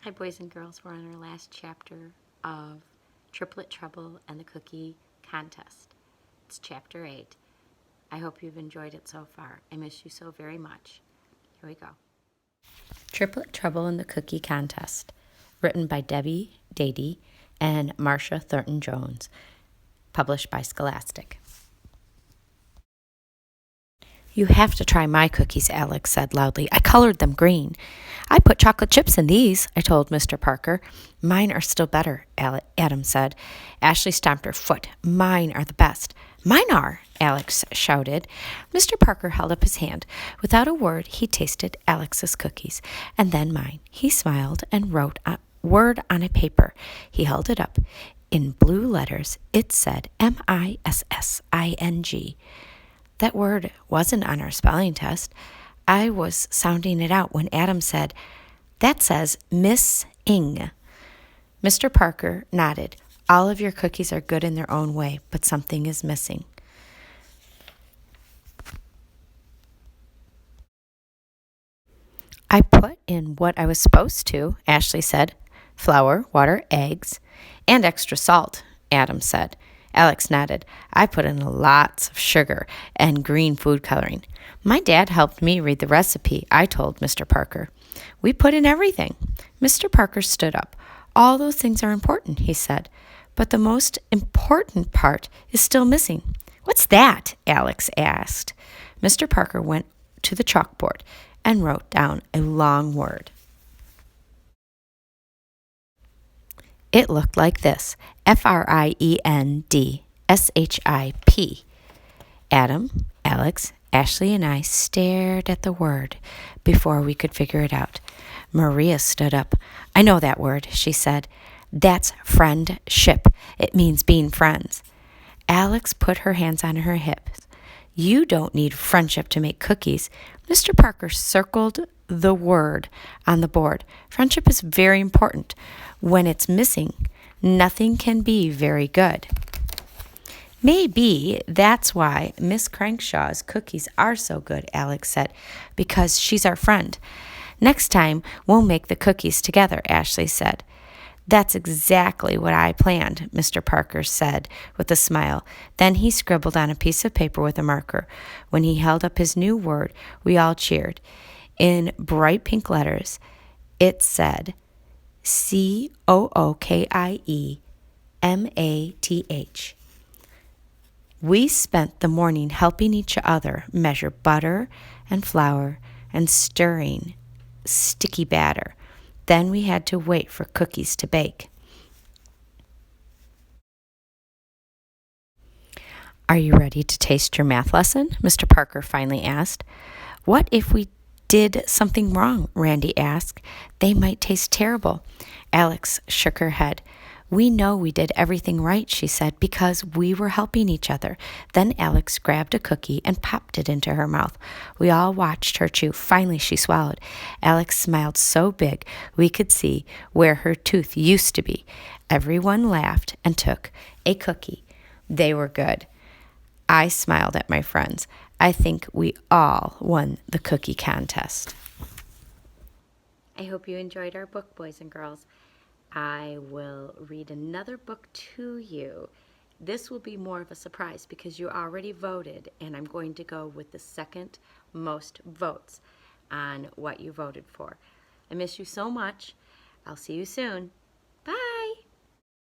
Hi, boys and girls. We're on our last chapter of Triplet Trouble and the Cookie Contest. It's chapter 8. I hope you've enjoyed it so far. I miss you so very much. Here we go. Triplet Trouble and the Cookie Contest, written by Debbie Dady and Marcia Thornton Jones, published by Scholastic. "You have to try my cookies," Alex said loudly. "I colored them green." "I put chocolate chips in these," I told Mr. Parker. "Mine are still better," Adam said. Ashley stamped her foot. "Mine are the best." "Mine are," Alex shouted. Mr. Parker held up his hand. Without a word, he tasted Alex's cookies, and then mine. He smiled and wrote a word on a paper. He held it up. In blue letters, it said MISSING. That word wasn't on our spelling test. I was sounding it out when Adam said, "That says Miss Ing." Mr. Parker nodded. "All of your cookies are good in their own way, but something is missing." "I put in what I was supposed to," Ashley said. "Flour, water, eggs, and extra salt," Adam said. Alex nodded. "I put in lots of sugar and green food coloring." "My dad helped me read the recipe," I told Mr. Parker. "We put in everything." Mr. Parker stood up. "All those things are important," he said, "but the most important part is still missing." "What's that?" Alex asked. Mr. Parker went to the chalkboard and wrote down a long word. It looked like this: FRIENDSHIP. Adam, Alex, Ashley, and I stared at the word before we could figure it out. Maria stood up. "I know that word," she said. "That's friendship. It means being friends." Alex put her hands on her hips. "You don't need friendship to make cookies." Mr. Parker circled the word on the board. "Friendship is very important. When it's missing, nothing can be very good." "Maybe that's why Miss Crankshaw's cookies are so good," Alex said, "because she's our friend." "Next time, we'll make the cookies together," Ashley said. "That's exactly what I planned," Mr. Parker said with a smile. Then he scribbled on a piece of paper with a marker. When he held up his new word, we all cheered. In bright pink letters, it said COOKIEMATH. We spent the morning helping each other measure butter and flour and stirring sticky batter. Then we had to wait for cookies to bake. "Are you ready to taste your math lesson?" Mr. Parker finally asked. "What if we did something wrong?" Randy asked. "They might taste terrible." Alex shook her head. "We know we did everything right," she said, "because we were helping each other." Then Alex grabbed a cookie and popped it into her mouth. We all watched her chew. Finally, she swallowed. Alex smiled so big we could see where her tooth used to be. Everyone laughed and took a cookie. They were good. I smiled at my friends. I think we all won the cookie contest. I hope you enjoyed our book, boys and girls. I will read another book to you. This will be more of a surprise because you already voted, and I'm going to go with the second most votes on what you voted for. I miss you so much. I'll see you soon.